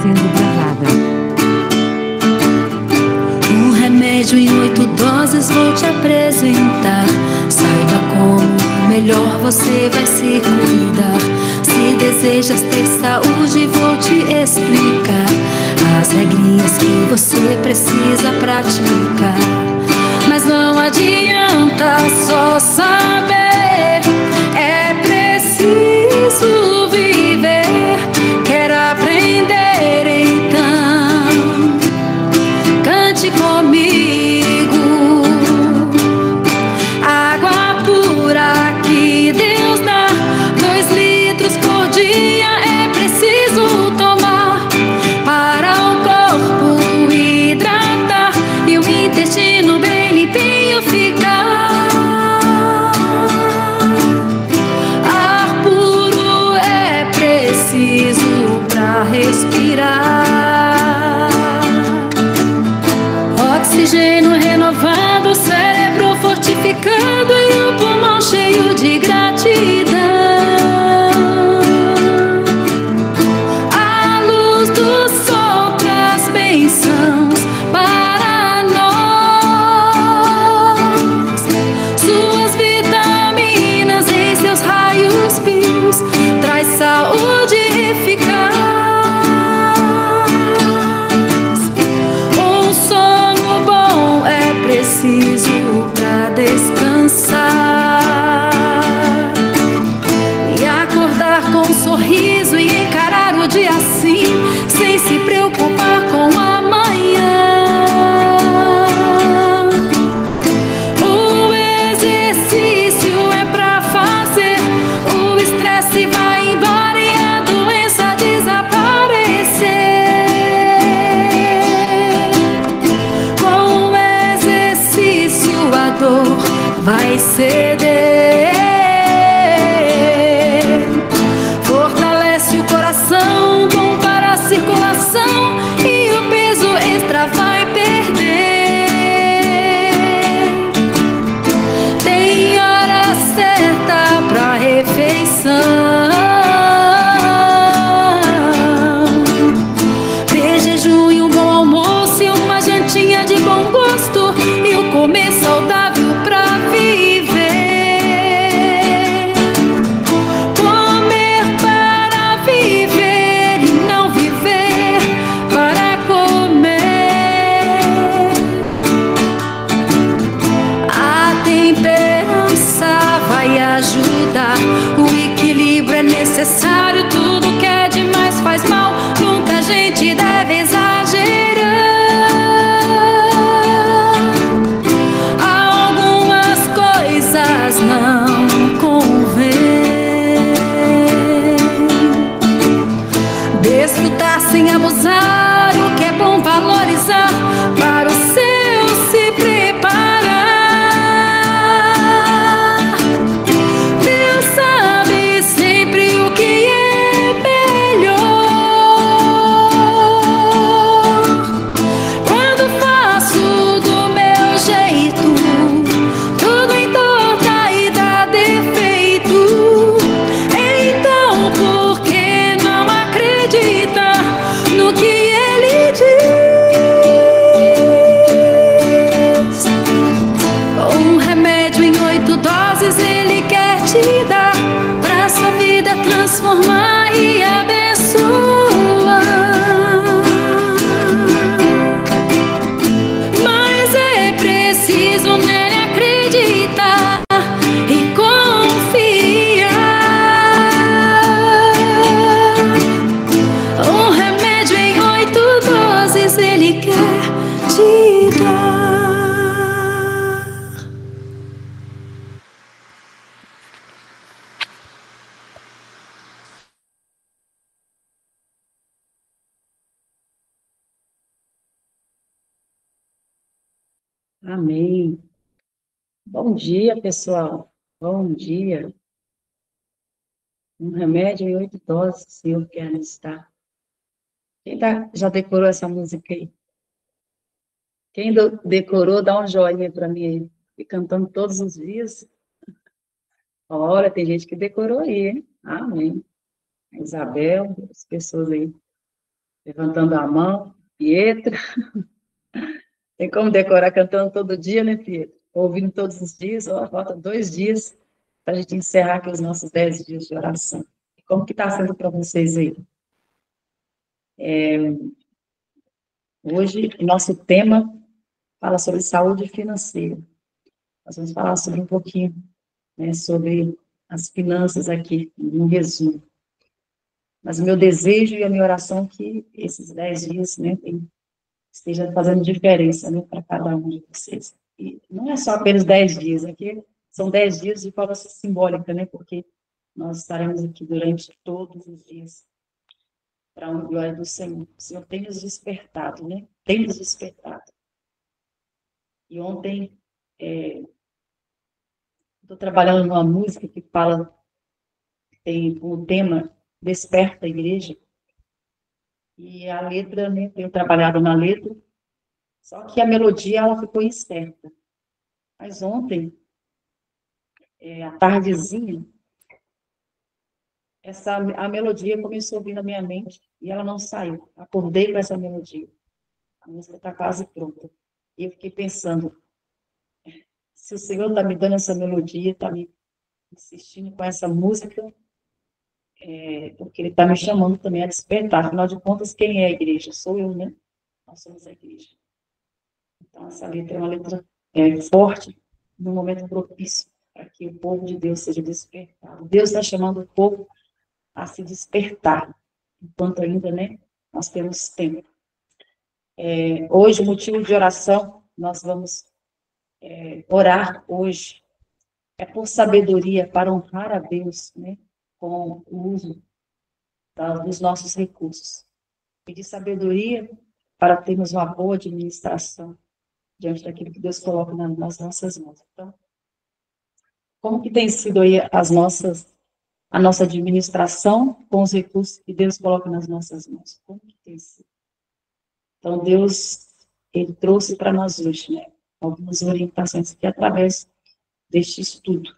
sendo gravada. Um remédio em 8 doses vou te apresentar. Saiba como melhor você vai se cuidar. Se desejas ter saúde, vou te explicar as regrinhas que você precisa praticar. Mas não adianta só saber, é preciso viver. Quer aprender então? Cante comigo. Água pura que Deus dá, 2 litros por dia é preciso tomar para o corpo hidratar e o intestino bem limpinho ficar. Ar puro é preciso pra respirar. Oxigênio renovado, cérebro fortificado e o pulmão cheio de gratidão. A luz do sol traz bênçãos para nós. Suas vitaminas em seus raios-x traz saúde eficaz. Um sono bom é preciso pra descansar e acordar com um sorriso e encarar o dia assim, sem se preocupar com o amanhã. O exercício é pra fazer, o estresse vai embora e a doença desaparecer. Com o exercício a dor vai ceder. Fortalece o coração, bom para a circulação e o peso extra vai perder. Tem hora certa pra refeição. Ter jejum e um bom almoço e uma jantinha de bom gosto e o comer saudável pra viver. Comer para viver e não viver para comer. A temperança vai ajudar. O equilíbrio é necessário. Tudo que é demais faz mal. Nunca a gente deve exagerar. Algumas coisas não convém. Desfrutar sem abusar. O que é bom valorizar. Para o seu se preparar. Deus sabe sempre o que é melhor. Quando faço do meu jeito, tudo entorta e dá defeito. Então por que não acredita no que ele diz? Um remédio em 8 doses ele quer te dar, pra sua vida transformar e abençoar. Mas é preciso nele acreditar e confiar. Um remédio em 8 doses ele quer te dar. Amém. Bom dia, pessoal. Bom dia. Um remédio em 8 doses, o Senhor quer nos dar. Quem já decorou essa música aí? Quem decorou, dá um joinha para mim aí. E cantando todos os dias. Olha, tem gente que decorou aí, hein? Amém. A Isabel, as pessoas aí. levantando a mão. Pietro, tem como decorar cantando todo dia, né, Pietro? Ouvindo todos os dias, ó, falta 2 dias para a gente encerrar aqui os nossos 10 dias de oração. Como que está sendo para vocês aí? Hoje, o nosso tema fala sobre saúde financeira. Nós vamos falar sobre um pouquinho, né, sobre as finanças aqui, no resumo. Mas o meu desejo e a minha oração é que esses 10 dias, né, esteja fazendo diferença, né, para cada um de vocês. E não é só apenas 10 dias, aqui são 10 dias de forma simbólica, né, porque nós estaremos aqui durante todos os dias para a glória do Senhor. O Senhor tem nos despertado, né, tem nos despertado. E ontem, estou trabalhando numa música que fala, tem o tema Desperta a Igreja, e a letra, né, tenho trabalhado na letra, só que a melodia, ela ficou incerta. Mas ontem, à tardezinha, a melodia começou a vir na minha mente, e ela não saiu. Acordei com essa melodia. A música está quase pronta. E eu fiquei pensando, se o Senhor está me dando essa melodia, está me insistindo com essa música, porque Ele está me chamando também a despertar. Afinal de contas, quem é a igreja? Sou eu, né? Nós somos a igreja. Então, essa letra é uma letra forte, num momento propício, para que o povo de Deus seja despertado. Deus está chamando o povo a se despertar, enquanto ainda, né, nós temos tempo. Hoje, o motivo de oração, nós vamos orar hoje, é por sabedoria, para honrar a Deus, né, com o uso dos nossos recursos. Pedir sabedoria para termos uma boa administração diante daquilo que Deus coloca nas nossas mãos. Então, como que tem sido aí a nossa administração com os recursos que Deus coloca nas nossas mãos? Como que tem sido? Então, Deus, Ele trouxe para nós hoje, né, algumas orientações aqui através deste estudo.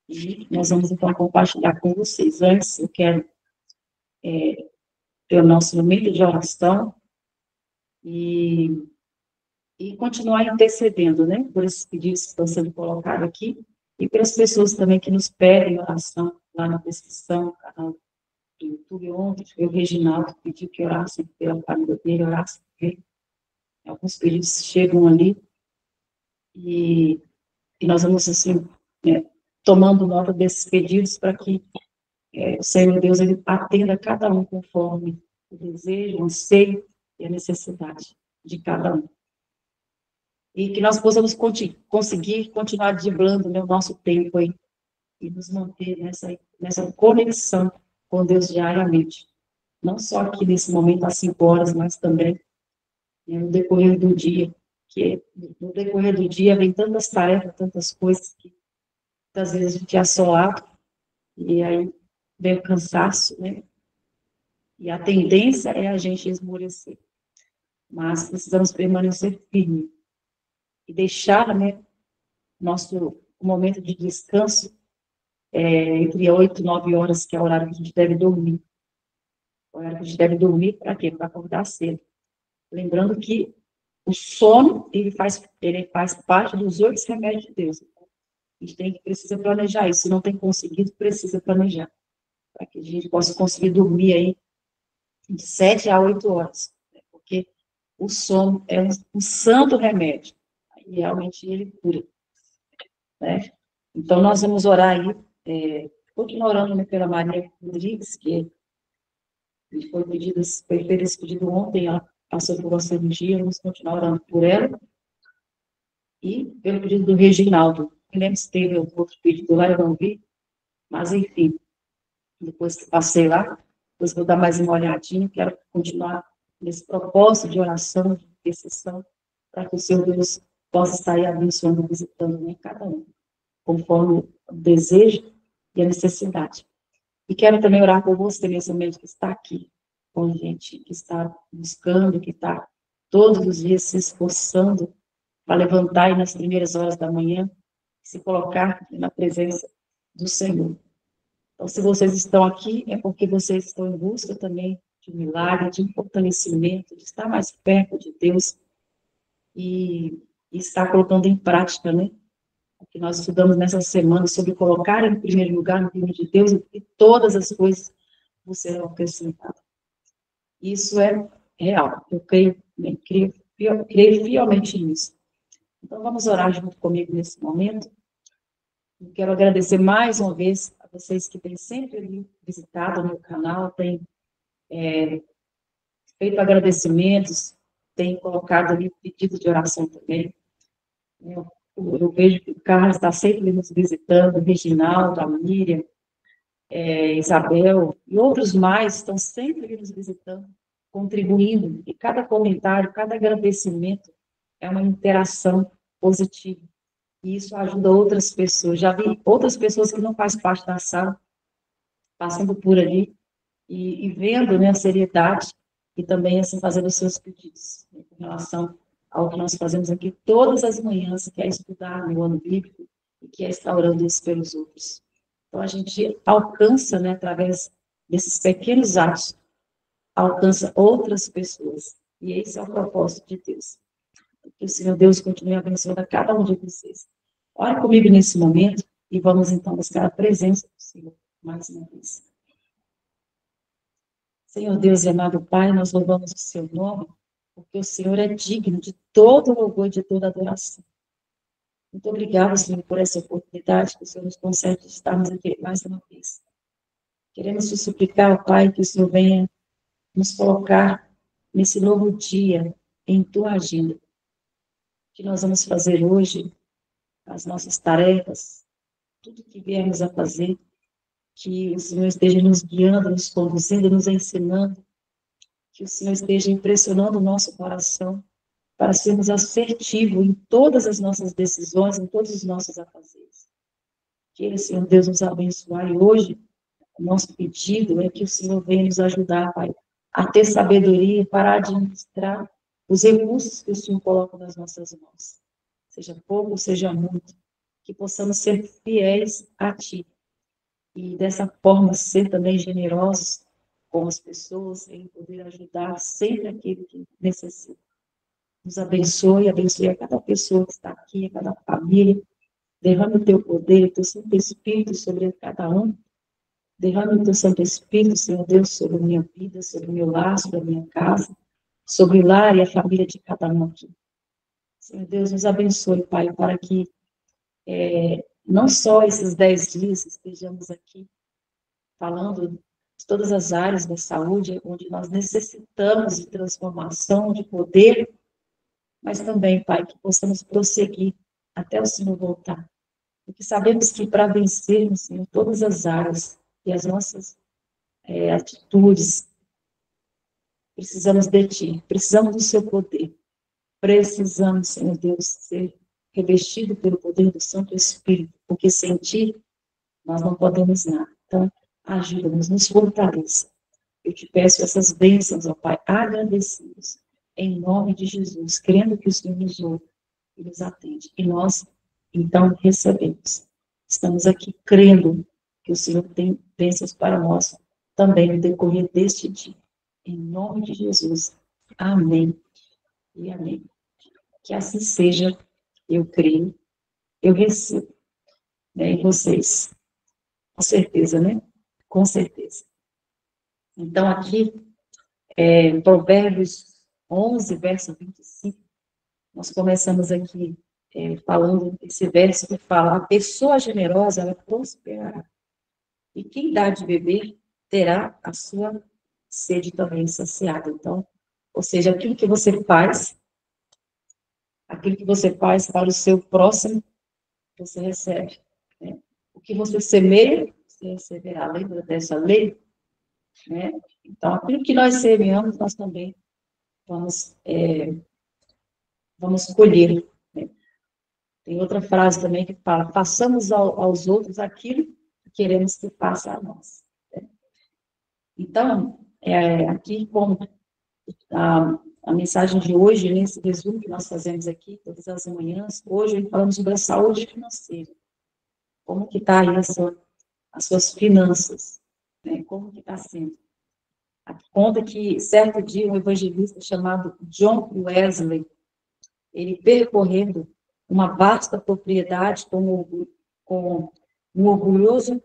E nós vamos, então, compartilhar com vocês. Antes, eu quero ter o nosso momento de oração e continuar intercedendo, né, por esses pedidos que estão sendo colocados aqui e pelas pessoas também que nos pedem oração lá na descrição, no canal do YouTube. Ontem, o Reginaldo pediu que orassem pela família dele, orassem por ele. Alguns pedidos chegam ali e nós vamos, assim, tomando nota desses pedidos para que o Senhor Deus, Ele atenda a cada um conforme o desejo, o anseio e a necessidade de cada um. E que nós possamos conseguir continuar driblando, né, o nosso tempo aí e nos manter nessa conexão com Deus diariamente. Não só aqui nesse momento, às 5 horas, mas também no decorrer do dia. Que no decorrer do dia vem tantas tarefas, tantas coisas que muitas vezes a gente é assolado e aí vem o cansaço, né? E a tendência é a gente esmorecer. Mas precisamos permanecer firmes e deixar, né, nosso momento de descanso entre 8 e 9 horas, que é o horário que a gente deve dormir. O horário que a gente deve dormir para quê? Para acordar cedo. Lembrando que o sono, ele faz parte dos 8 remédios de Deus. A gente precisa planejar isso. Se não tem conseguido, precisa planejar. Para que a gente possa conseguir dormir aí de 7 a 8 horas. Né? Porque o sono é um santo remédio. E realmente ele cura. Né? Então, nós vamos orar aí, continuar orando, né, pela Maria Rodrigues, que foi feito esse pedido ontem, ela passou por uma cirurgia, vamos continuar orando por ela. E pelo pedido do Reginaldo. Eu lembro se teve outro pedido lá, eu não vi, mas enfim, depois que passei lá, depois vou dar mais uma olhadinha, quero continuar nesse propósito de oração, de intercessão, para que o Senhor Deus possa estar aí abençoando, visitando, né, cada um, conforme o desejo e a necessidade. E quero também orar por você nesse momento que está aqui, com a gente que está buscando, que está todos os dias se esforçando para levantar aí nas primeiras horas da manhã, se colocar na presença do Senhor. Então, se vocês estão aqui, é porque vocês estão em busca também de milagre, de um fortalecimento, de estar mais perto de Deus e estar colocando em prática, né? O que nós estudamos nessa semana sobre colocar em primeiro lugar no reino de Deus e todas as coisas vos serão acrescentadas. Isso é real. Eu creio, né, creio fielmente nisso. Então, vamos orar junto comigo nesse momento. Eu quero agradecer mais uma vez a vocês que têm sempre visitado o meu canal, têm feito agradecimentos, têm colocado ali pedidos de oração também. Eu vejo que o Carlos está sempre nos visitando, o Reginaldo, a Miriam, Isabel e outros mais estão sempre nos visitando, contribuindo. E cada comentário, cada agradecimento é uma interação positiva. E isso ajuda outras pessoas. Já vi outras pessoas que não fazem parte da sala, passando por ali e vendo, né, a seriedade e também assim fazendo os seus pedidos, né, com relação ao que nós fazemos aqui todas as manhãs, que é estudar no ano bíblico e que é estar orando uns pelos outros. Então, a gente alcança, né, através desses pequenos atos, alcança outras pessoas. E esse é o propósito de Deus. Que o Senhor Deus continue abençoando a cada um de vocês. Ore comigo nesse momento e vamos, então, buscar a presença do Senhor mais uma vez. Senhor Deus e amado Pai, nós louvamos o seu nome, porque o Senhor é digno de todo louvor e de toda adoração. Muito obrigada, Senhor, por essa oportunidade que o Senhor nos concede de estarmos aqui mais uma vez. Queremos te suplicar, Pai, que o Senhor venha nos colocar nesse novo dia em tua agenda. Que nós vamos fazer hoje, as nossas tarefas, tudo que viemos a fazer, que o Senhor esteja nos guiando, nos conduzindo, nos ensinando, que o Senhor esteja impressionando o nosso coração, para sermos assertivos em todas as nossas decisões, em todos os nossos afazeres. Que Ele, Senhor Deus, nos abençoe. E hoje, o nosso pedido é que o Senhor venha nos ajudar, Pai, a ter sabedoria para administrar os recursos que o Senhor coloca nas nossas mãos. Seja pouco, seja muito. Que possamos ser fiéis a Ti. E dessa forma ser também generosos com as pessoas, em poder ajudar sempre aquele que necessita. Nos abençoe a cada pessoa que está aqui, a cada família. Derrame o teu poder, o teu Santo Espírito sobre cada um. Derrame o teu Santo Espírito, Senhor Deus, sobre a minha vida, sobre o meu lar, sobre a minha casa, sobre o lar e a família de cada um aqui. Senhor Deus, nos abençoe, Pai, para que não só esses 10 dias estejamos aqui falando de todas as áreas da saúde, onde nós necessitamos de transformação, de poder, mas também, Pai, que possamos prosseguir até o Senhor voltar. Porque sabemos que para vencermos, Senhor, todas as áreas e as nossas atitudes, precisamos de Ti, precisamos do Seu poder. Precisamos, Senhor Deus, ser revestido pelo poder do Santo Espírito, porque sem Ti nós não podemos nada. Então, ajuda-nos, nos fortaleça. Eu te peço essas bênçãos, ó Pai, agradecidos, em nome de Jesus, crendo que o Senhor nos ouve e nos atende. E nós, então, recebemos. Estamos aqui crendo que o Senhor tem bênçãos para nós também no decorrer deste dia. Em nome de Jesus. Amém e amém. Que assim seja, eu creio, eu recebo, né, em vocês. Com certeza, né? Com certeza. Então, aqui, Provérbios 11, verso 25, nós começamos aqui falando esse verso que fala: a pessoa generosa, ela prosperará. E quem dá de beber, terá a sua sede também saciada. Então, ou seja, aquilo que você faz para o seu próximo, você recebe. Né? O que você semeia, você receberá. Lembra dessa lei? Né? Então, aquilo que nós semeamos, nós também vamos colher. Né? Tem outra frase também que fala: façamos aos outros aquilo que queremos que faça a nós. Né? Então, aqui, como a mensagem de hoje, nesse resumo que nós fazemos aqui, todas as manhãs, hoje falamos sobre a saúde financeira. Como que está aí as suas finanças? Né? Como que está sendo? Conta que, certo dia, um evangelista chamado John Wesley, ele percorrendo uma vasta propriedade com um orgulhoso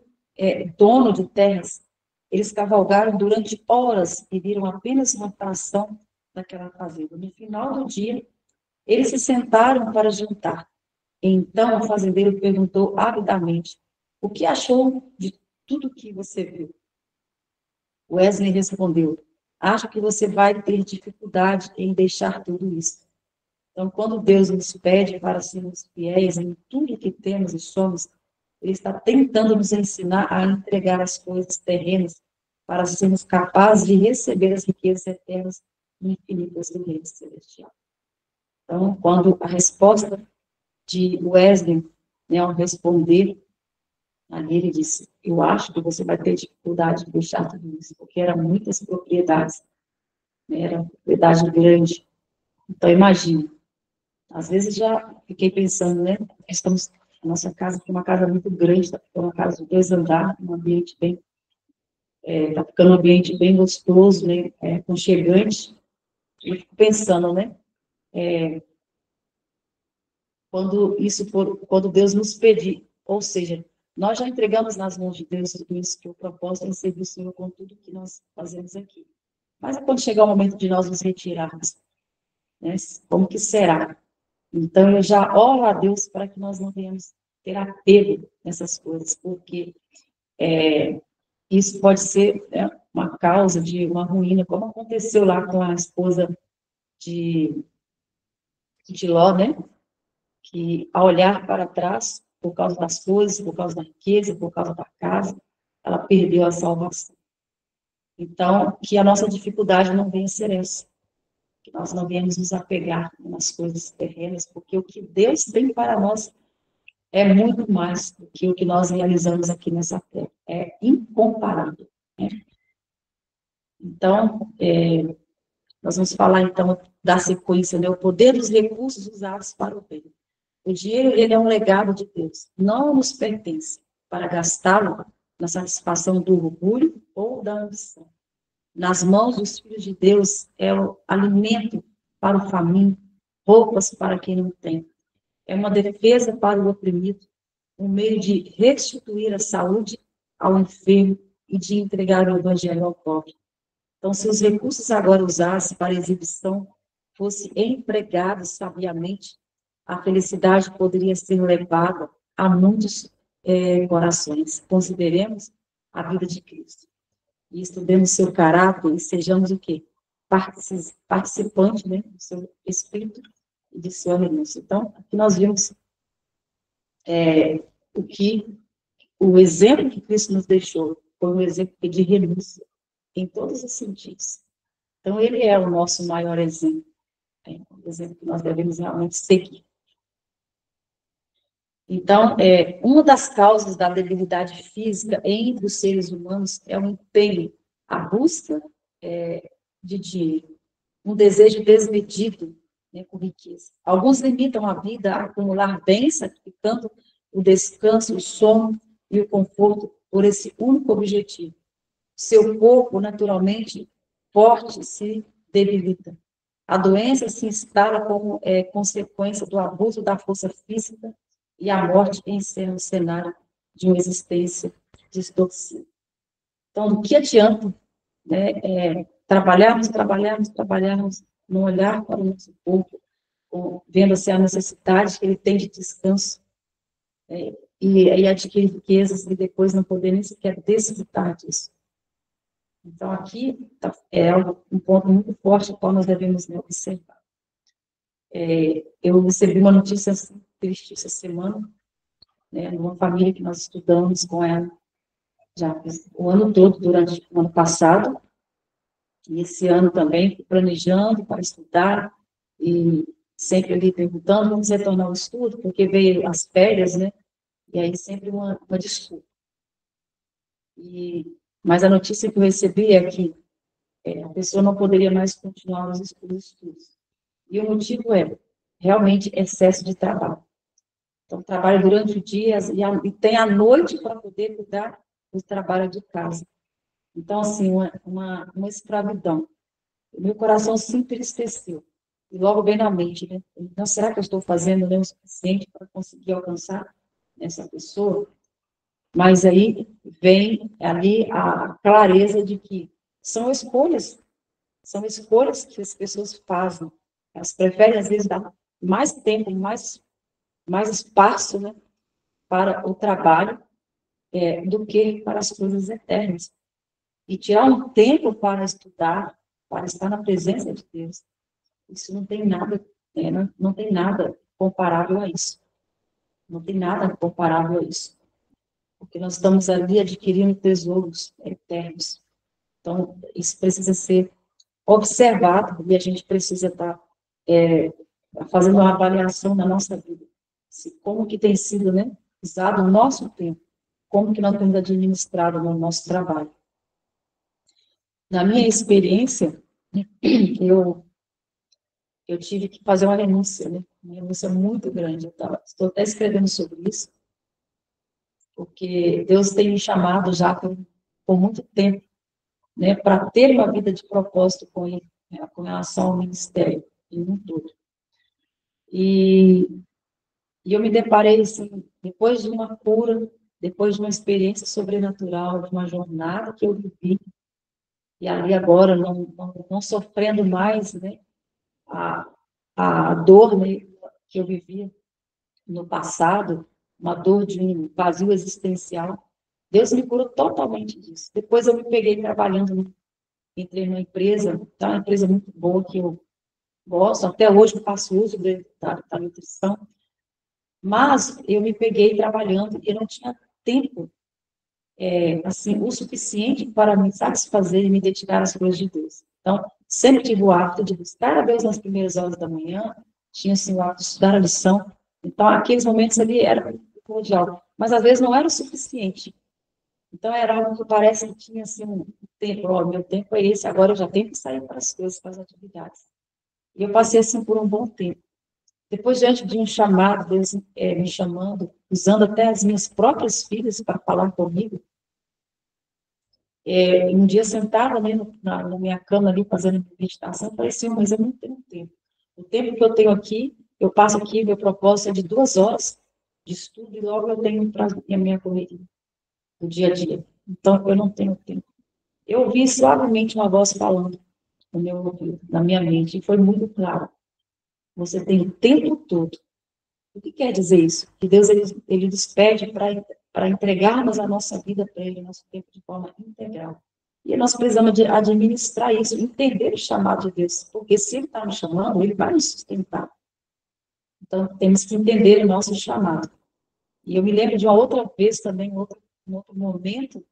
dono de terras, eles cavalgaram durante horas e viram apenas uma fração daquela fazenda. No final do dia, eles se sentaram para jantar. Então, o fazendeiro perguntou avidamente: o que achou de tudo que você viu? Wesley respondeu: acho que você vai ter dificuldade em deixar tudo isso. Então, quando Deus nos pede para sermos fiéis em tudo que temos e somos, Ele está tentando nos ensinar a entregar as coisas terrenas para sermos capazes de receber as riquezas eternas e infinitas do Reino Celestial. Então, quando a resposta de Wesley, né, ao responder, ali ele disse: eu acho que você vai ter dificuldade de deixar tudo isso, porque eram muitas propriedades, né, era uma propriedade grande. Então, imagine. Às vezes já fiquei pensando, né? A nossa casa foi uma casa muito grande, está ficando uma casa de 2 andares, um ambiente bem, está ficando um ambiente bem gostoso, né? Aconchegante. E fico pensando, né? Quando Deus nos pedir, ou seja, nós já entregamos nas mãos de Deus tudo isso, que o propósito é servir o Senhor com tudo que nós fazemos aqui. Mas quando chegar o momento de nós nos retirarmos, né? Como que será? Então, eu já oro a Deus para que nós não venhamos ter apego nessas coisas, porque isso pode ser, né, uma causa de uma ruína, como aconteceu lá com a esposa de, de Ló, né? Que, ao olhar para trás, por causa das coisas, por causa da riqueza, por causa da casa, ela perdeu a salvação. Então, que a nossa dificuldade não venha ser essa, que nós não venhamos nos apegar nas coisas terrenas, porque o que Deus tem para nós é muito mais do que o que nós realizamos aqui nessa terra. É incomparável, né? Então, nós vamos falar, então, da sequência, né? O poder dos recursos usados para o bem. O dinheiro, ele é um legado de Deus. Não nos pertence para gastá-lo na satisfação do orgulho ou da ambição. Nas mãos dos filhos de Deus é o alimento para o faminto, roupas para quem não tem. É uma defesa para o oprimido, um meio de restituir a saúde ao enfermo e de entregar o evangelho ao pobre. Então, se os recursos agora usados para exibição fossem empregados sabiamente, a felicidade poderia ser levada a muitos corações. Consideremos a vida de Cristo. E estudemos seu caráter e sejamos o quê? Participantes, né, do seu espírito e de sua renúncia. Então, aqui nós vimos o exemplo que Cristo nos deixou foi um exemplo de renúncia em todos os sentidos. Então, ele é o nosso maior exemplo, o exemplo que nós devemos realmente seguir. Então, uma das causas da debilidade física entre os seres humanos é o empenho, a busca de dinheiro, um desejo desmedido, né, por riqueza. Alguns limitam a vida a acumular bens, sacrificando o descanso, o sono e o conforto por esse único objetivo. Seu corpo, naturalmente forte, se debilita. A doença se instala como consequência do abuso da força física e a morte encerra o cenário de uma existência distorcida. Então, do que adianta, né, trabalharmos, não olhar para o nosso corpo, vendo-se a necessidade que ele tem de descanso, e adquirir riquezas e depois não poder nem sequer desfrutar disso. Então, aqui é um ponto muito forte, ao qual nós devemos, né, observar. Eu recebi uma notícia triste essa semana, né, numa família que nós estudamos com ela já o ano todo, durante o ano passado, e esse ano também, planejando para estudar, e sempre ali perguntando, vamos retornar ao estudo, porque veio as férias, né, e aí sempre uma desculpa. Mas a notícia que eu recebi é que a pessoa não poderia mais continuar os estudos. E o motivo é realmente excesso de trabalho. Então, trabalha durante o dia e tem a noite para poder cuidar do trabalho de casa. Então, assim, uma escravidão. O meu coração se entristeceu. E logo bem na mente, né? Então, será que eu estou fazendo, né, o suficiente para conseguir alcançar essa pessoa? Mas aí vem ali a clareza de que são escolhas que as pessoas fazem. Elas preferem, às vezes, dar mais tempo, mais espaço, né, para o trabalho, do que para as coisas eternas. E tirar um tempo para estudar, para estar na presença de Deus, isso não tem nada, não tem nada comparável a isso. Não tem nada comparável a isso. Porque nós estamos ali adquirindo tesouros eternos. Então, isso precisa ser observado e a gente precisa estar fazendo uma avaliação da nossa vida. Como que tem sido, né, usado o nosso tempo, como que nós temos administrado no nosso trabalho. Na minha experiência, eu, eu tive que fazer uma renúncia, né, uma renúncia muito grande. Estou até escrevendo sobre isso, porque Deus tem me chamado já por muito tempo, né, para ter uma vida de propósito com Ele, né, com relação ao ministério em um todo. E eu me deparei, assim, depois de uma cura, depois de uma experiência sobrenatural, de uma jornada que eu vivi, e ali agora, não sofrendo mais, né, a, a dor, né, que eu vivia no passado, uma dor de um vazio existencial, Deus me curou totalmente disso. Depois eu me peguei trabalhando, entrei numa empresa, tá, uma empresa muito boa, que eu gosto, até hoje eu faço uso da nutrição, mas eu me peguei trabalhando e eu não tinha tempo, assim, o suficiente para me satisfazer e me dedicar às coisas de Deus. Então, sempre tive o hábito de buscar a Deus nas primeiras horas da manhã, tinha, assim, o hábito de estudar a lição, então, aqueles momentos ali eram primordial, mas às vezes não era o suficiente. Então, era algo que parece que tinha, assim, um tempo, ó, meu tempo é esse, agora eu já tenho que sair para as coisas, para as atividades. E eu passei, assim, por um bom tempo. Depois, diante de um chamado, Deus me chamando, usando até as minhas próprias filhas para falar comigo, um dia sentada, né, na minha cama ali, fazendo meditação, eu falei assim, mas eu não tenho tempo. O tempo que eu tenho aqui, eu passo aqui, meu propósito é de 2 horas de estudo, e logo eu tenho para a minha correria do dia a dia. Então, eu não tenho tempo. Eu ouvi suavemente uma voz falando no meu ouvido, na minha mente, e foi muito claro. Você tem o tempo todo. O que quer dizer isso? Que Deus, ele nos pede para entregarmos a nossa vida para Ele, nosso tempo de forma integral. E nós precisamos de administrar isso, entender o chamado de Deus, porque se Ele está nos chamando, Ele vai nos sustentar. Então, temos que entender o nosso chamado. E eu me lembro de uma outra vez também, um outro momento,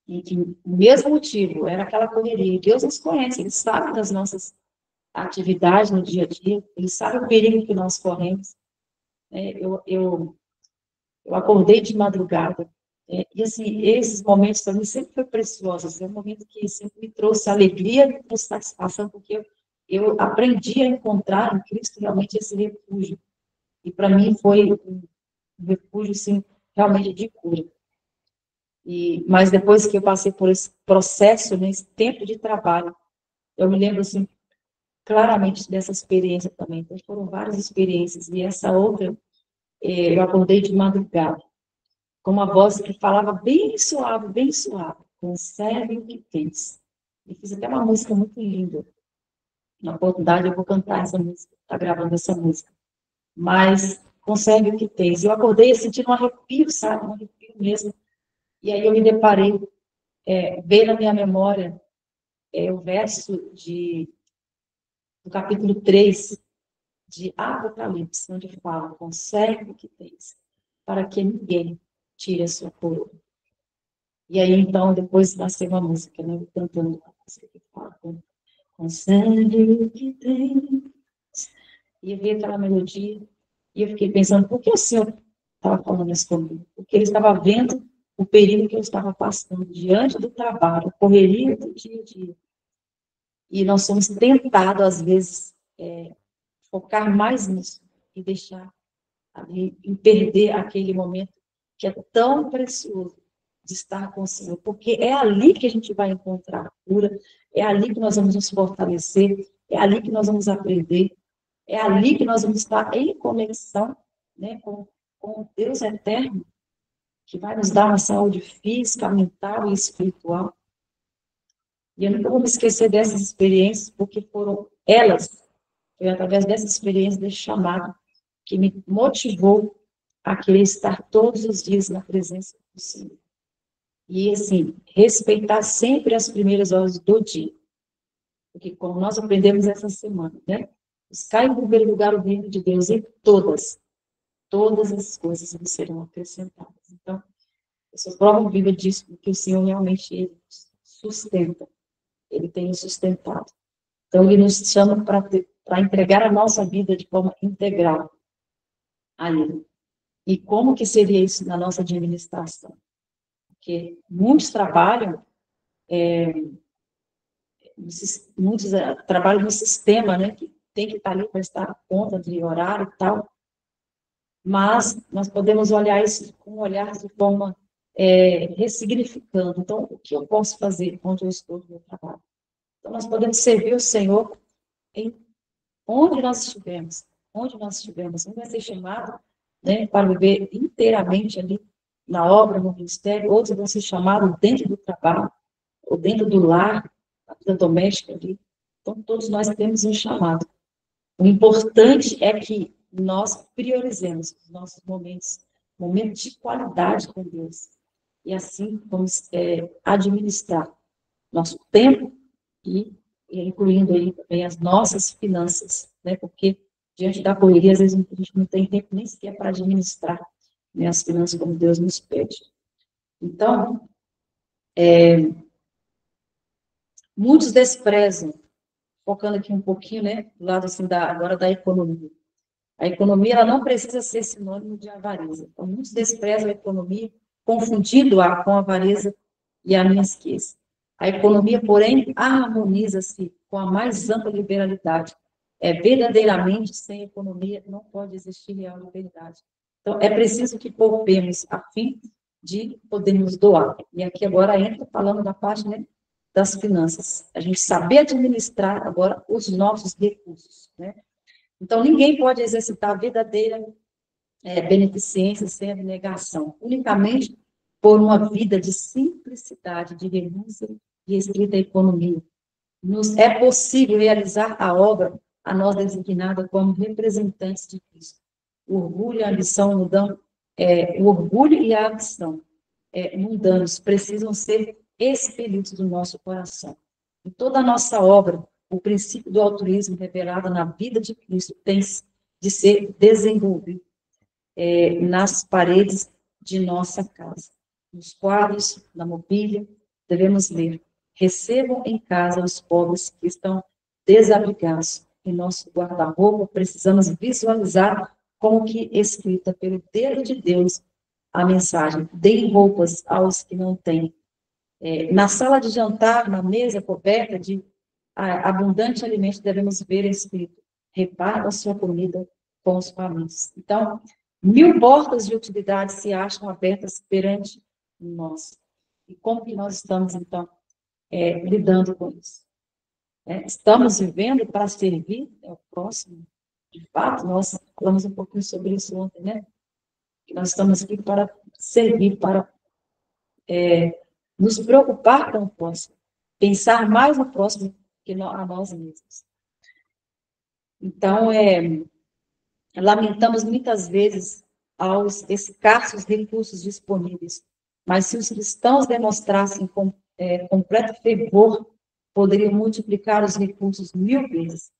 em que o mesmo motivo era aquela correria. E Deus nos conhece, Ele sabe das nossas atividades no dia a dia, Ele sabe o perigo que nós corremos. Eu acordei de madrugada, e assim, esses momentos para mim sempre foi preciosos, é um momento que sempre me trouxe alegria e satisfação, porque eu aprendi a encontrar em Cristo realmente esse refúgio, e para mim foi um refúgio, assim, realmente de cura. Mas depois que eu passei por esse processo, nesse tempo de trabalho, eu me lembro, assim, claramente dessa experiência também. Então, foram várias experiências, e essa outra, eu acordei de madrugada, com uma voz que falava bem suave, conserve o que tens. E fiz até uma música muito linda. Na oportunidade eu vou cantar essa música, está gravando essa música. Mas conserve o que tens. Eu acordei sentindo um arrepio, sabe? Um arrepio mesmo. E aí eu me deparei, veio na minha memória, o verso do capítulo 3 de Apocalipse, onde fala, conserve o que tens, para que ninguém tire a sua coroa. E aí, então, depois nasceu uma música, né? Cantando a música que fala, conserve o que tens. E eu vi aquela melodia, e eu fiquei pensando, por que o Senhor estava falando isso comigo? Porque ele estava vendo o perigo que eu estava passando diante do trabalho, a correria do dia a dia. E nós somos tentados, às vezes, focar mais nisso e deixar ali, e perder aquele momento que é tão precioso, de estar com o Senhor, porque é ali que a gente vai encontrar a cura, é ali que nós vamos nos fortalecer, é ali que nós vamos aprender, é ali que nós vamos estar em conexão, né, com o Deus eterno, que vai nos dar uma saúde física, mental e espiritual. E eu nunca vou me esquecer dessas experiências, porque foram elas, foi através dessas experiências, desse chamado, que me motivou a querer estar todos os dias na presença do Senhor. E, assim, respeitar sempre as primeiras horas do dia. Porque, como nós aprendemos essa semana, né? Buscar em primeiro lugar o reino de Deus e todas as coisas lhe serão acrescentadas. Então, eu sou prova viva disso, porque o Senhor realmente ele sustenta. Ele tem nos sustentado. Então, ele nos chama para entregar a nossa vida de forma integral a ele. E como que seria isso na nossa administração? Porque muitos trabalham, muitos trabalham no sistema, né, que tem que estar ali para estar à conta de horário e tal, mas nós podemos olhar isso com um olhar de forma ressignificando. Então, o que eu posso fazer onde eu estou no meu trabalho? Então, nós podemos servir o Senhor em onde nós estivermos. Onde nós estivermos. Um vai ser chamado, né, para viver inteiramente ali na obra, no ministério. Outros vão ser chamados dentro do trabalho, ou dentro do lar, na vida doméstica ali. Então, todos nós temos um chamado. O importante é que nós priorizemos os nossos momentos de qualidade com Deus. E assim vamos administrar nosso tempo e incluindo aí também as nossas finanças, né? Porque diante da correria, às vezes a gente não tem tempo nem sequer para administrar, né, as finanças como Deus nos pede. Então, muitos desprezam, focando aqui um pouquinho, né, do lado assim agora da economia. A economia ela não precisa ser sinônimo de avareza. Então, muitos desprezam a economia, confundindo-a com a avareza e a mesquinhez. A economia, porém, harmoniza-se com a mais ampla liberalidade. Verdadeiramente, sem economia, não pode existir real liberdade. Então, é preciso que poupemos a fim de podermos doar. E aqui agora entra falando da parte, né, das finanças. A gente saber administrar agora os nossos recursos, né? Então, ninguém pode exercitar a verdadeira beneficência sem abnegação, unicamente por uma vida de simplicidade, de renúncia e estrita economia. É possível realizar a obra a nós designada como representantes de Cristo. O orgulho e a ambição mundanos precisam ser expelidos do nosso coração. Em toda a nossa obra, o princípio do altruísmo revelado na vida de Cristo tem de ser desenvolvido nas paredes de nossa casa. Nos quadros, na mobília, devemos ler: recebam em casa os pobres que estão desabrigados. Em nosso guarda-roupa, precisamos visualizar como que escrita pelo dedo de Deus a mensagem: deem roupas aos que não têm. Na sala de jantar, na mesa coberta de abundante alimento, devemos ver escrito: reparta a sua comida com os famintos. Então, 1000 portas de utilidade se acham abertas perante nós. E como que nós estamos, então, lidando com isso? Estamos vivendo para servir o próximo? De fato, nós falamos um pouquinho sobre isso ontem, né? Que nós estamos aqui para servir, para nos preocupar com o próximo, pensar mais no próximo que a nós mesmos. Então, lamentamos muitas vezes aos escassos recursos disponíveis, mas se os cristãos demonstrassem completo fervor, poderiam multiplicar os recursos 1000 vezes.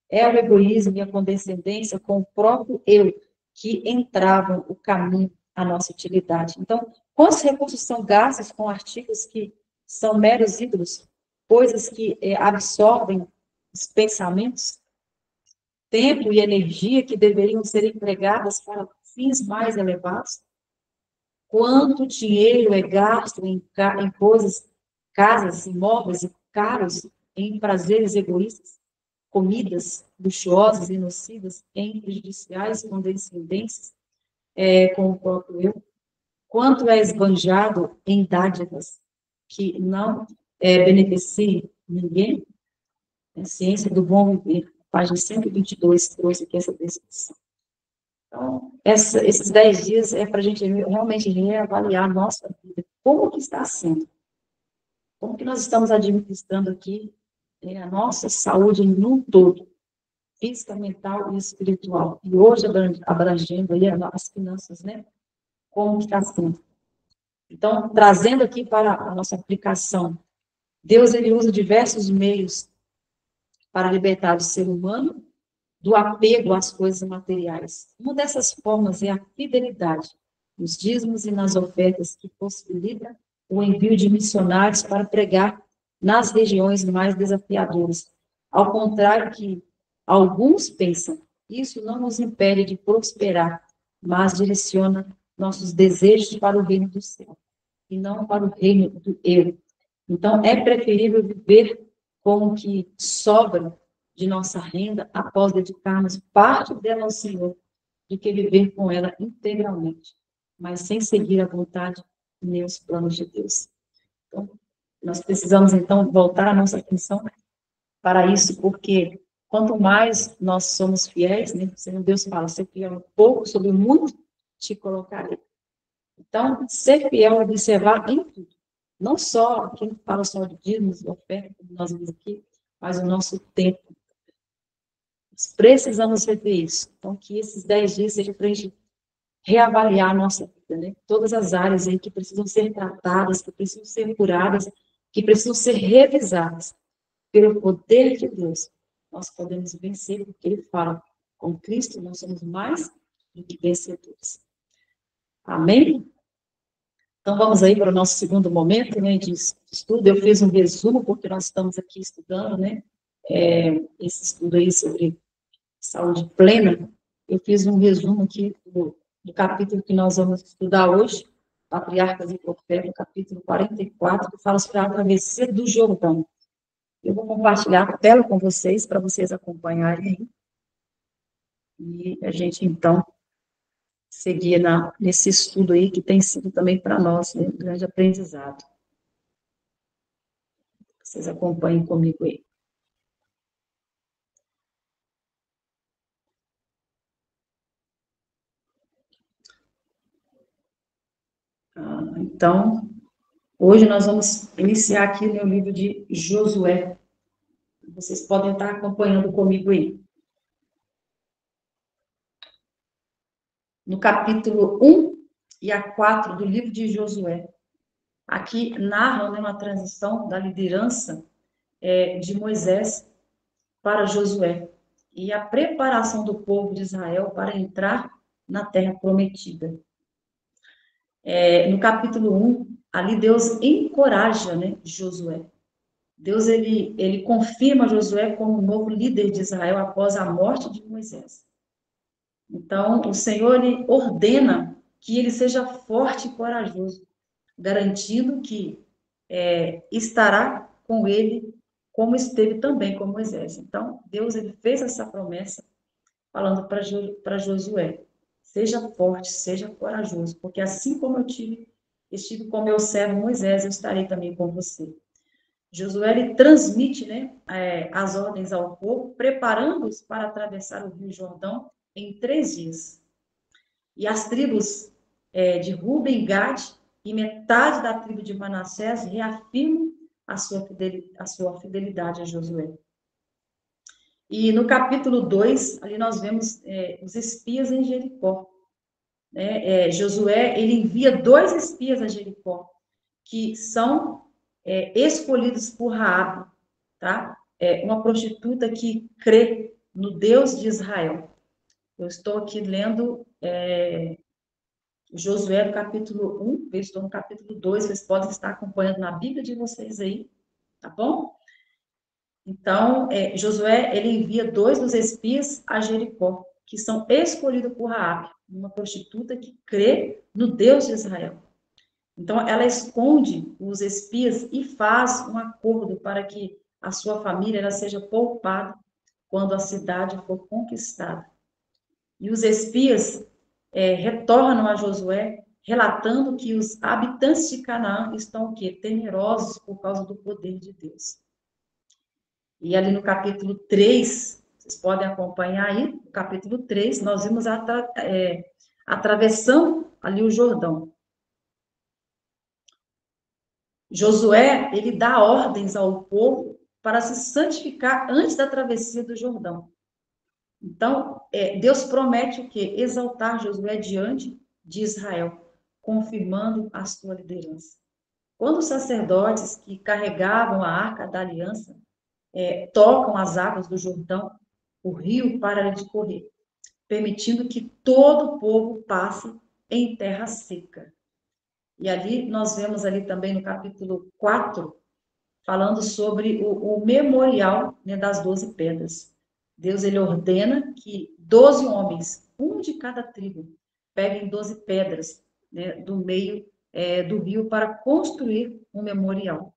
É o egoísmo e a condescendência com o próprio eu que entravam o caminho à nossa utilidade. Então, quantos recursos são gastos com artigos que são meros ídolos, coisas que absorvem os pensamentos, tempo e energia que deveriam ser empregadas para fins mais elevados? Quanto dinheiro é gasto em coisas, casas, imóveis e caros, em prazeres egoístas, comidas luxuosas e nocivas, em prejudiciais condescendências com o próprio eu? quanto é esbanjado em dádivas que não beneficiem ninguém. A ciência do bom viver, página 122, trouxe aqui essa descrição. Então, esses 10 dias é para a gente realmente reavaliar a nossa vida, como que está sendo, como que nós estamos administrando aqui a nossa saúde num todo, física, mental e espiritual. E hoje, abrangendo aí as finanças, né? Como que está sendo. Então, trazendo aqui para a nossa aplicação, Deus, ele usa diversos meios para libertar o ser humano do apego às coisas materiais. Uma dessas formas é a fidelidade, nos dízimos e nas ofertas, que possibilita o envio de missionários para pregar nas regiões mais desafiadoras. Ao contrário que alguns pensam, isso não nos impede de prosperar, mas direciona nossos desejos para o reino do céu, e não para o reino do eu. Então, é preferível viver com o que sobra de nossa renda após dedicarmos parte dela ao Senhor, do que viver com ela integralmente, mas sem seguir a vontade nem os planos de Deus. Então, nós precisamos, então, voltar a nossa atenção para isso, porque quanto mais nós somos fiéis, né, o Senhor Deus fala, ser fiel um pouco, sobre muito te colocarei. Então, ser fiel, observar em tudo. Não só quem fala só de dízimos e oferta, como nós vimos aqui, mas o nosso tempo. Nós precisamos rever isso. Então, que esses 10 dias sejam para a gente reavaliar a nossa vida, né? Todas as áreas aí que precisam ser tratadas, que precisam ser curadas, que precisam ser revisadas. Pelo poder de Deus, nós podemos vencer, porque Ele fala, com Cristo nós somos mais do que vencedores. Amém? Então, vamos aí para o nosso segundo momento, né, de estudo. Eu fiz um resumo, porque nós estamos aqui estudando, né, esse estudo aí sobre saúde plena. Eu fiz um resumo aqui do capítulo que nós vamos estudar hoje, Patriarcas e Profetas, capítulo 44, que fala sobre a travessia do Jordão. Eu vou compartilhar a tela com vocês, para vocês acompanharem aí. E a gente, então, seguir nesse estudo aí, que tem sido também para nós, né, um grande aprendizado. Vocês acompanhem comigo aí. Então, hoje nós vamos iniciar aqui no livro de Josué. Vocês podem estar acompanhando comigo aí. No capítulo 1 e a 4 do livro de Josué. Aqui narra, né, uma transição da liderança de Moisés para Josué e a preparação do povo de Israel para entrar na terra prometida. No capítulo 1, ali Deus encoraja, né, Josué. Deus, ele confirma Josué como novo líder de Israel após a morte de Moisés. Então, o Senhor, ele ordena que ele seja forte e corajoso, garantindo que estará com ele, como esteve também com Moisés. Então, Deus, ele fez essa promessa, falando para Josué, seja forte, seja corajoso, porque assim como eu estive com meu servo Moisés, eu estarei também com você. Josué, ele transmite, né, as ordens ao povo, preparando-os para atravessar o Rio Jordão em 3 dias. E as tribos de Ruben, Gad e metade da tribo de Manassés reafirmam a sua fidelidade a Josué. E no capítulo 2, ali nós vemos os espias em Jericó. Josué, ele envia 2 espias a Jericó, que são escolhidos por Raabe, tá? Uma prostituta que crê no Deus de Israel. Eu estou aqui lendo Josué, no capítulo 1, eu estou no capítulo 2, vocês podem estar acompanhando na Bíblia de vocês aí, tá bom? Então, Josué, ele envia 2 dos espias a Jericó, que são escolhidos por Raabe, uma prostituta que crê no Deus de Israel. Então, ela esconde os espias e faz um acordo para que a sua família ela seja poupada quando a cidade for conquistada. E os espias retornam a Josué relatando que os habitantes de Canaã estão o quê? Temerosos por causa do poder de Deus. E ali no capítulo 3, vocês podem acompanhar aí, no capítulo 3, nós vimos atravessando ali o Jordão. Josué, ele dá ordens ao povo para se santificar antes da travessia do Jordão. Então, Deus promete o quê? Exaltar Josué diante de Israel, confirmando a sua liderança. Quando os sacerdotes que carregavam a arca da aliança tocam as águas do Jordão, o rio para de correr, permitindo que todo o povo passe em terra seca. E ali nós vemos ali também no capítulo 4, falando sobre o memorial, né, das 12 pedras. Deus, ele ordena que 12 homens, um de cada tribo, peguem 12 pedras, né, do meio do rio para construir um memorial.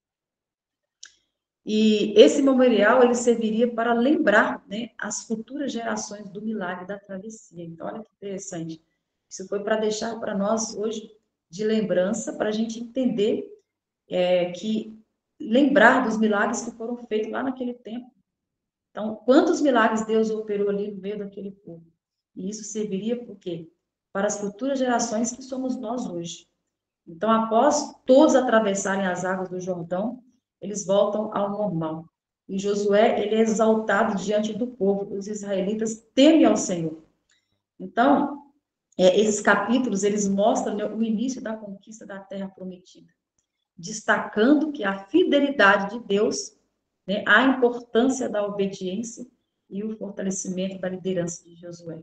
E esse memorial, ele serviria para lembrar, né, as futuras gerações do milagre da travessia. Então, olha que interessante. Isso foi para deixar para nós hoje de lembrança, para a gente entender que lembrar dos milagres que foram feitos lá naquele tempo. Então, quantos milagres Deus operou ali no meio daquele povo? E isso serviria por quê? Para as futuras gerações que somos nós hoje. Então, após todos atravessarem as águas do Jordão, eles voltam ao normal. E Josué, ele é exaltado diante do povo. Os israelitas temem ao Senhor. Então, esses capítulos, eles mostram, né, o início da conquista da terra prometida, destacando que a fidelidade de Deus, né, a importância da obediência e o fortalecimento da liderança de Josué.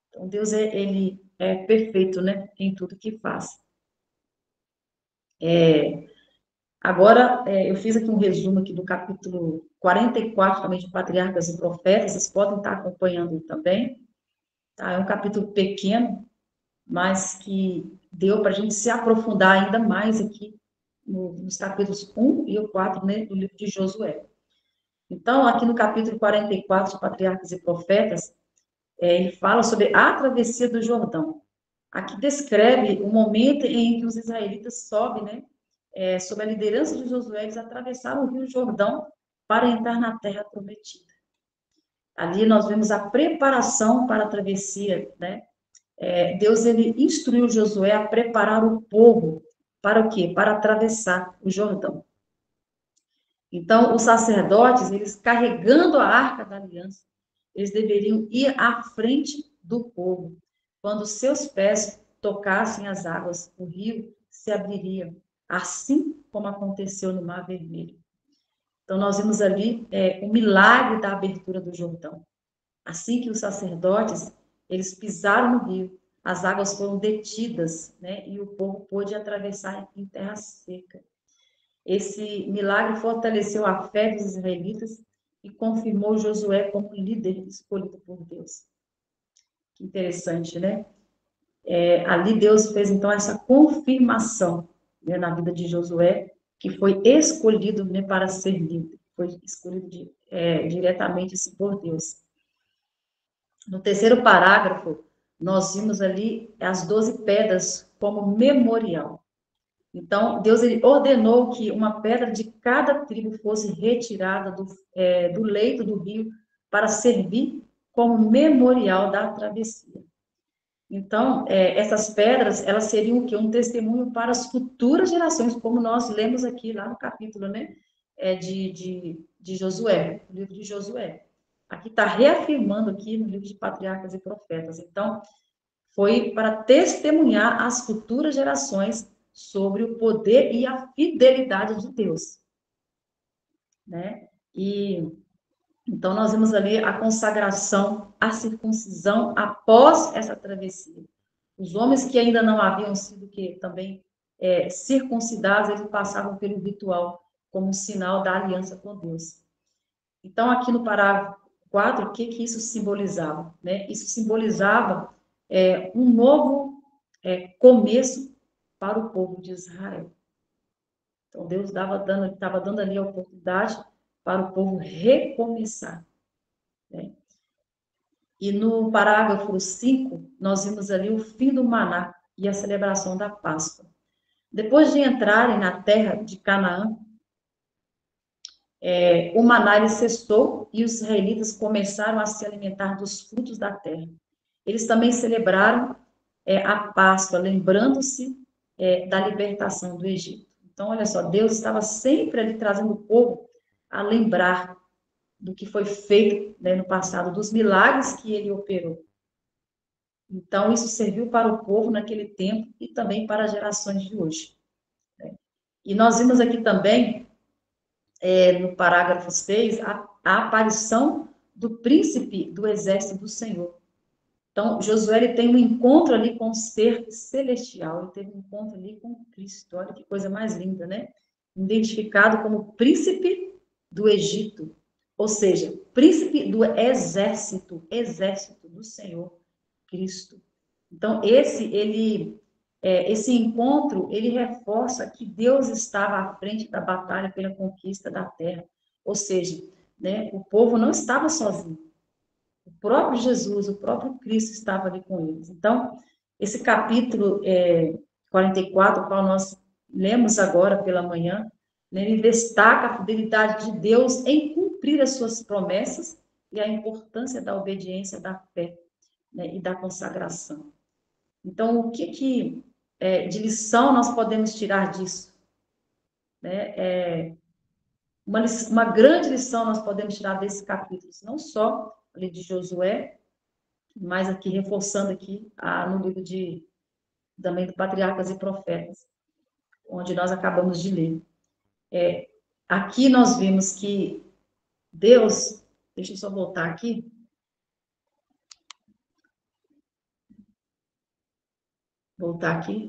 Então, Deus, ele é perfeito, né, em tudo que faz. Agora, eu fiz aqui um resumo aqui do capítulo 44, também de Patriarcas e Profetas, vocês podem estar acompanhando também. Tá? É um capítulo pequeno, mas que deu para a gente se aprofundar ainda mais aqui nos capítulos 1 e o 4, né, do livro de Josué. Então, aqui no capítulo 44 de Patriarcas e Profetas, ele fala sobre a travessia do Jordão. Aqui descreve o momento em que os israelitas sobem, né, sob a liderança de Josué, eles atravessaram o rio Jordão para entrar na terra prometida. Ali nós vemos a preparação para a travessia, né? Deus, ele instruiu Josué a preparar o povo para o quê? Para atravessar o Jordão. Então, os sacerdotes, eles carregando a arca da aliança, eles deveriam ir à frente do povo. Quando seus pés tocassem as águas, o rio se abriria, assim como aconteceu no Mar Vermelho. Então, nós vimos ali o milagre da abertura do Jordão. Assim que os sacerdotes, eles pisaram no rio, as águas foram detidas, né, e o povo pôde atravessar em terra seca. Esse milagre fortaleceu a fé dos israelitas e confirmou Josué como líder escolhido por Deus. Que interessante, né? Ali Deus fez, então, essa confirmação, né, na vida de Josué, que foi escolhido, né, para ser líder. Foi escolhido diretamente assim, por Deus. No terceiro parágrafo, nós vimos ali as 12 pedras como memorial. Então, Deus, ele ordenou que uma pedra de cada tribo fosse retirada do leito do rio para servir como memorial da travessia. Então, essas pedras, elas seriam o quê? Um testemunho para as futuras gerações, como nós lemos aqui lá no capítulo, né, de Josué, o livro de Josué. Aqui está reafirmando aqui no livro de Patriarcas e Profetas. Então, foi para testemunhar às futuras gerações sobre o poder e a fidelidade de Deus, né? E então nós vimos ali a consagração, a circuncisão após essa travessia. Os homens que ainda não haviam sido também circuncidados, eles passavam pelo ritual como um sinal da aliança com Deus. Então, aqui no parágrafo 4, o que isso simbolizava? Né? Isso simbolizava um novo começo para o povo de Israel. Então, Deus estava dando ali a oportunidade para o povo recomeçar. E no parágrafo 5, nós vimos ali o fim do maná, e a celebração da Páscoa. Depois de entrarem na terra de Canaã, o maná cessou e os israelitas começaram a se alimentar dos frutos da terra. Eles também celebraram a Páscoa, lembrando-se da libertação do Egito. Então, olha só, Deus estava sempre ali trazendo o povo a lembrar do que foi feito, né, no passado, dos milagres que ele operou. Então, isso serviu para o povo naquele tempo e também para as gerações de hoje. E nós vimos aqui também, no parágrafo 6, a aparição do príncipe do exército do Senhor. Então, Josué ele tem um encontro ali com o ser celestial, ele teve um encontro ali com Cristo. Olha que coisa mais linda, né? Identificado como príncipe do Egito, ou seja, príncipe do exército do Senhor Cristo. Então, esse encontro, ele reforça que Deus estava à frente da batalha pela conquista da terra. Ou seja, né, o povo não estava sozinho. O próprio Jesus, o próprio Cristo estava ali com eles. Então, esse capítulo 44, qual nós lemos agora pela manhã, né, ele destaca a fidelidade de Deus em cumprir as suas promessas e a importância da obediência, da fé, né, e da consagração. Então, o que de lição nós podemos tirar disso? Né? Uma grande lição nós podemos tirar desse capítulo, não só ali de Josué, mas aqui reforçando aqui no livro também do Patriarcas e Profetas, onde nós acabamos de ler. Aqui nós vimos que Deus, deixa eu só voltar aqui,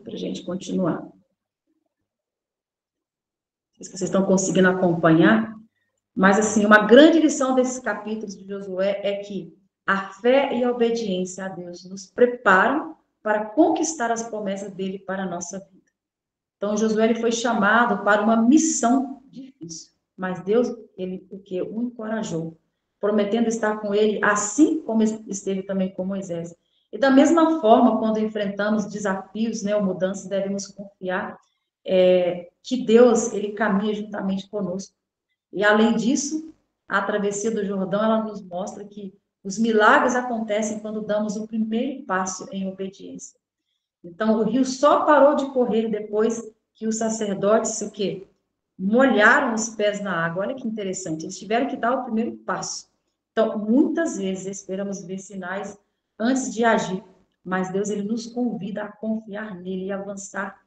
para a gente continuar. Não sei se vocês estão conseguindo acompanhar, mas, assim, uma grande lição desses capítulos de Josué é que a fé e a obediência a Deus nos preparam para conquistar as promessas dele para a nossa vida. Então, Josué ele foi chamado para uma missão difícil, mas Deus, o encorajou, prometendo estar com ele, assim como esteve também com Moisés. E da mesma forma, quando enfrentamos desafios, né, ou mudanças, devemos confiar que Deus, ele caminha juntamente conosco. E, além disso, a travessia do Jordão, ela nos mostra que os milagres acontecem quando damos o primeiro passo em obediência. Então, o rio só parou de correr depois que os sacerdotes, molharam os pés na água. Olha que interessante, eles tiveram que dar o primeiro passo. Então, muitas vezes esperamos ver sinais antes de agir, mas Deus ele nos convida a confiar nele e avançar,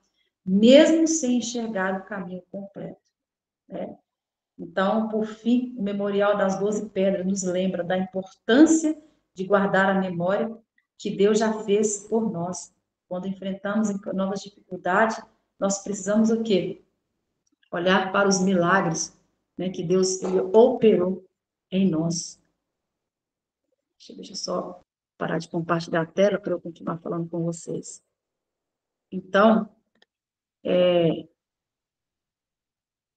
mesmo sem enxergar o caminho completo, né? Então, por fim, o Memorial das 12 Pedras nos lembra da importância de guardar a memória que Deus já fez por nós. Quando enfrentamos novas dificuldades, nós precisamos o quê? Olhar para os milagres, né, que Deus operou em nós. Deixa eu só parar de compartilhar a tela para eu continuar falando com vocês. Então,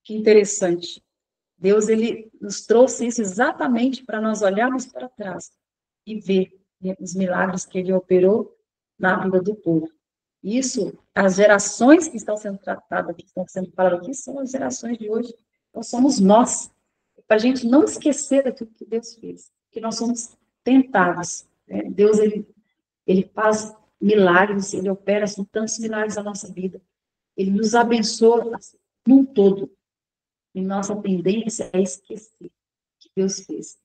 que interessante. Deus, ele nos trouxe isso exatamente para nós olharmos para trás e ver, né, os milagres que ele operou na vida do povo. Isso, as gerações que estão sendo tratadas aqui, que estão sendo faladas aqui, são as gerações de hoje. Então, somos nós. Para a gente não esquecer daquilo que Deus fez, que nós somos tentados, né? Deus, ele faz milagres, ele opera tantos milagres na nossa vida. Ele nos abençoa assim, num todo. E nossa tendência é esquecer o que Deus fez.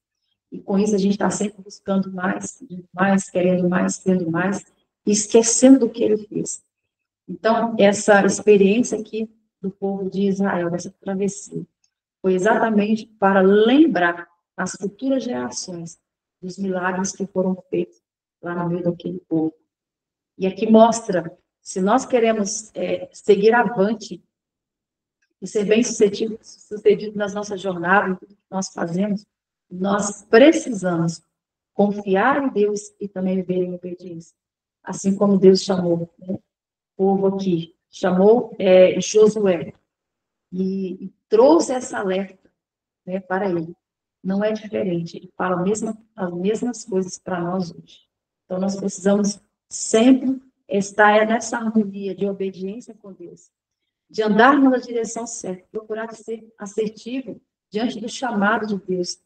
E com isso a gente está sempre buscando mais, querendo mais, tendo mais, e esquecendo do que ele fez. Então, essa experiência aqui do povo de Israel, essa travessia, foi exatamente para lembrar as futuras gerações dos milagres que foram feitos lá no meio daquele povo. E aqui mostra, se nós queremos seguir avante, e ser bem-sucedido nas nossas jornadas, em tudo que nós fazemos, nós precisamos confiar em Deus e também viver em obediência. Assim como Deus chamou, né, o povo aqui, chamou Josué e trouxe essa alerta, né, para ele. Não é diferente, ele fala as mesmas coisas para nós hoje. Então, nós precisamos sempre estar nessa harmonia de obediência com Deus, de andarmos na direção certa, procurar ser assertivo diante do chamado de Deus,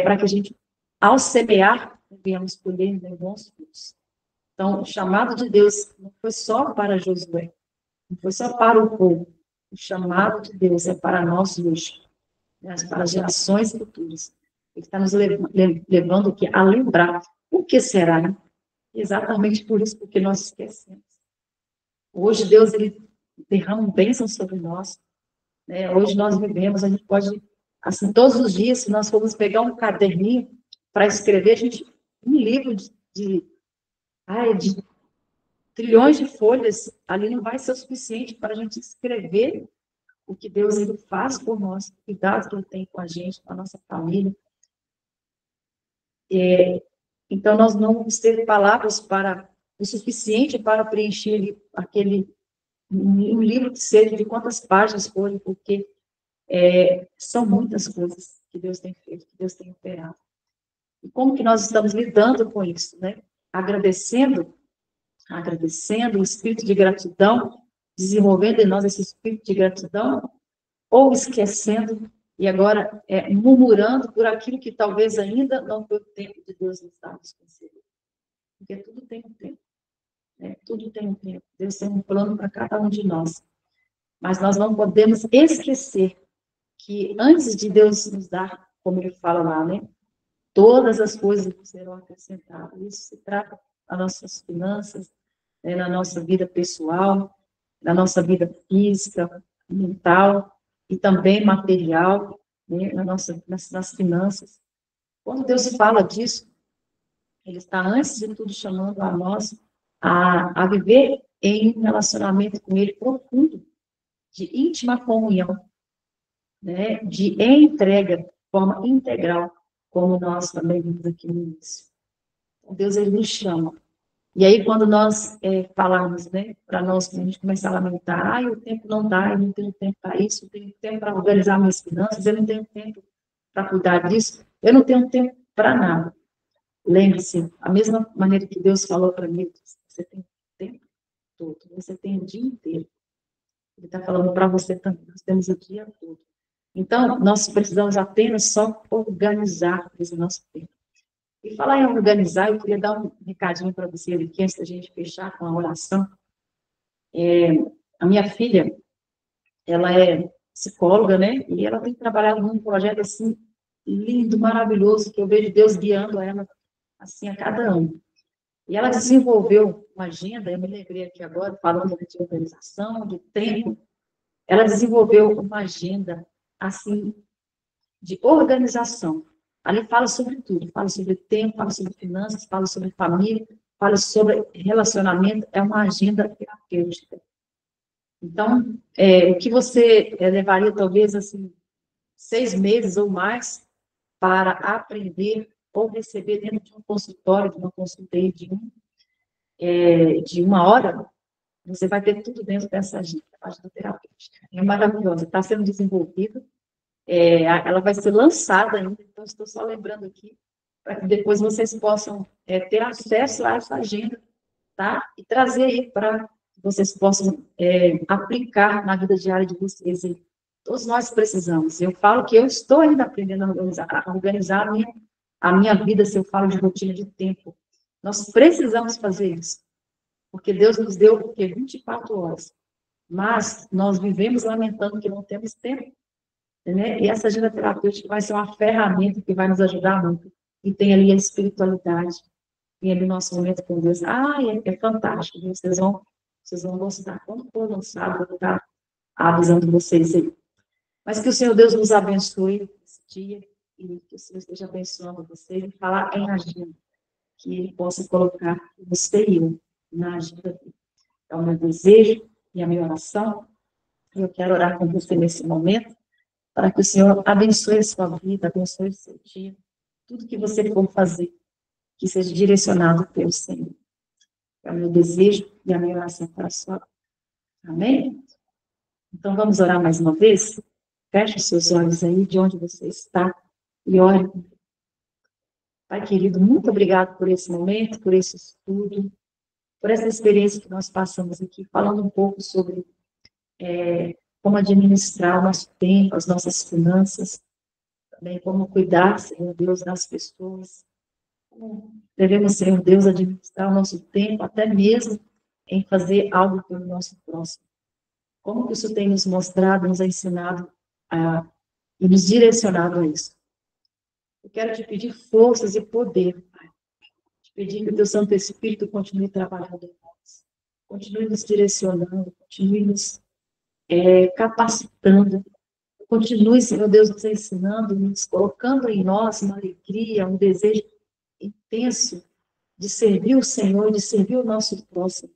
para que a gente, ao semear, venhamos colher bons frutos. Então, o chamado de Deus não foi só para Josué, não foi só para o povo. O chamado de Deus é para nós hoje, né, para as gerações futuras. Ele está nos levando aqui a lembrar o que será, né? Exatamente por isso, porque nós esquecemos. Hoje, Deus, ele derrama bênção sobre nós, né? Hoje nós vivemos, a gente pode, assim, todos os dias, se nós formos pegar um caderninho para escrever, a gente, um livro de trilhões de folhas, ali não vai ser o suficiente para a gente escrever o que Deus ele faz por nós, o cuidado que Ele tem com a gente, com a nossa família. Então, nós não vamos ter palavras o suficiente para preencher um livro que seja de quantas páginas forem, porque são muitas coisas que Deus tem feito, que Deus tem operado. E como que nós estamos lidando com isso, né? Agradecendo o espírito de gratidão, desenvolvendo em nós esse espírito de gratidão, ou esquecendo e agora murmurando por aquilo que talvez ainda não foi o tempo de Deus nos dar nos conceder. Porque tudo tem um tempo. Né? Tudo tem um tempo. Deus tem um plano para cada um de nós. Mas nós não podemos esquecer que antes de Deus nos dar, como ele fala lá, né? Todas as coisas serão acrescentadas. Isso se trata das nossas finanças, né, na nossa vida pessoal, na nossa vida física, mental e também material, né, nas finanças. Quando Deus fala disso, Ele está, antes de tudo, chamando a nós a viver em um relacionamento com Ele profundo, de íntima comunhão, né, de entrega, de forma integral, como nós também vimos aqui no início. Então, Deus, Ele nos chama. E aí, quando nós falarmos, né, para nós, quando a gente começar a lamentar, o tempo não dá, eu não tenho tempo para isso, eu tenho tempo para organizar minhas finanças, eu não tenho tempo para cuidar disso, eu não tenho tempo para nada. Lembre-se, a mesma maneira que Deus falou para mim, você tem tempo todo, você tem o dia inteiro. Ele está falando para você também, nós temos o dia todo. Então, nós precisamos apenas só organizar esse nosso tempo. E falar em organizar, eu queria dar um recadinho para você aqui, antes da gente fechar com a oração. A minha filha, ela é psicóloga, né? E ela tem trabalhado num projeto, assim, lindo, maravilhoso, que eu vejo Deus guiando ela, assim, a cada ano. E ela desenvolveu uma agenda, eu me lembrei aqui agora, falando de organização, de tempo, ela desenvolveu uma agenda, assim, de organização. Ali fala sobre tudo, fala sobre tempo, fala sobre finanças, fala sobre família, fala sobre relacionamento, é uma agenda terapêutica. Então, o que você levaria, talvez, assim, 6 meses ou mais para aprender ou receber dentro de um consultório, de uma consulta de 1 hora, você vai ter tudo dentro dessa agenda terapêutica. É maravilhosa, está sendo desenvolvida. Ela vai ser lançada ainda, então estou só lembrando aqui, para que depois vocês possam ter acesso a essa agenda, tá? E trazer aí para que vocês possam aplicar na vida diária de vocês. E todos nós precisamos. Eu falo que eu estou ainda aprendendo a organizar a minha vida, se eu falo de rotina de tempo. Nós precisamos fazer isso, porque Deus nos deu 24 horas, mas nós vivemos lamentando que não temos tempo. Né? E essa agenda terapêutica vai ser uma ferramenta que vai nos ajudar muito. E tem ali a espiritualidade, tem ali o nosso momento com Deus. É fantástico, vocês vão gostar. Quando for lançado, eu vou estar avisando vocês aí. Mas que o Senhor Deus nos abençoe esse dia, e que o Senhor esteja abençoando vocês, e falar em agenda, que Ele possa colocar você e eu na agenda dele. É o meu desejo e a minha oração, e eu quero orar com você nesse momento, para que o Senhor abençoe a sua vida, abençoe o seu dia, tudo que você for fazer, que seja direcionado pelo Senhor. É o meu desejo e a minha oração para a sua vida. Amém? Então, vamos orar mais uma vez? Feche os seus olhos aí, de onde você está, e ore. Pai querido, muito obrigado por esse momento, por esse estudo. por essa experiência que nós passamos aqui, falando um pouco sobre como administrar o nosso tempo, as nossas finanças, também como cuidar, Senhor Deus, das pessoas. Como devemos, Senhor Deus, administrar o nosso tempo, até mesmo em fazer algo pelo nosso próximo. Como que isso tem nos mostrado, nos ensinado e nos direcionado a isso. Eu quero te pedir forças e poder, Pai. Te pedir que o teu Santo Espírito continue trabalhando em nós. Continue nos direcionando, continue nos capacitando. Continue, Senhor Deus, nos ensinando, nos colocando em nós uma alegria, um desejo intenso de servir o Senhor, de servir o nosso próximo.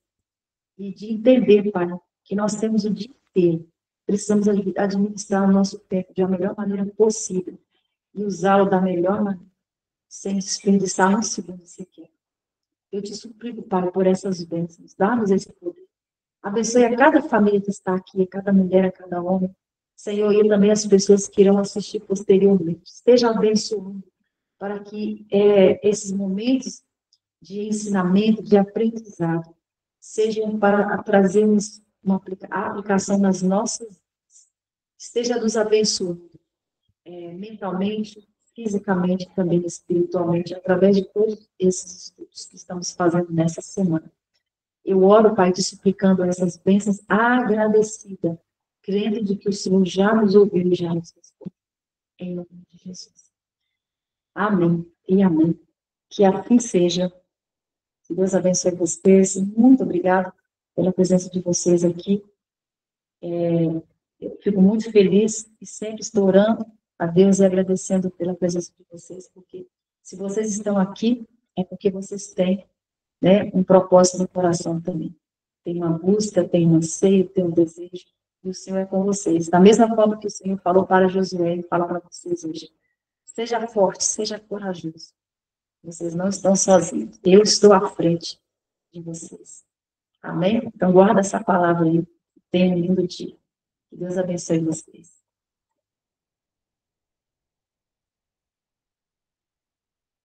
E de entender, Pai, que nós temos o dia inteiro. Precisamos administrar o nosso tempo de uma melhor maneira possível e usá-lo da melhor maneira, sem desperdiçar um segundo sequer. Eu te suplico, Pai, por essas bênçãos. Dá-nos esse poder. Abençoe a cada família que está aqui, a cada mulher, a cada homem. Senhor, e também as pessoas que irão assistir posteriormente. Esteja abençoando para que esses momentos de ensinamento, de aprendizado, sejam para trazermos uma aplicação nas nossas vidas. Esteja nos abençoando mentalmente, fisicamente e também espiritualmente, através de todos esses estudos que estamos fazendo nessa semana. Eu oro, Pai, te suplicando essas bênçãos, agradecida, crendo de que o Senhor já nos ouviu e já nos respondeu. Em nome de Jesus. Amém e amém. Que assim seja. Que Deus abençoe vocês. Muito obrigada pela presença de vocês aqui. Eu fico muito feliz e sempre estou orando a Deus e agradecendo pela presença de vocês, porque se vocês estão aqui, é porque vocês têm, um propósito no coração também. Tem uma busca, tem um anseio, tem um desejo, e o Senhor é com vocês. Da mesma forma que o Senhor falou para Josué, Ele fala para vocês hoje. Seja forte, seja corajoso. Vocês não estão sozinhos. Eu estou à frente de vocês. Amém? Então, guarda essa palavra aí. Tenha um lindo dia. Que Deus abençoe vocês.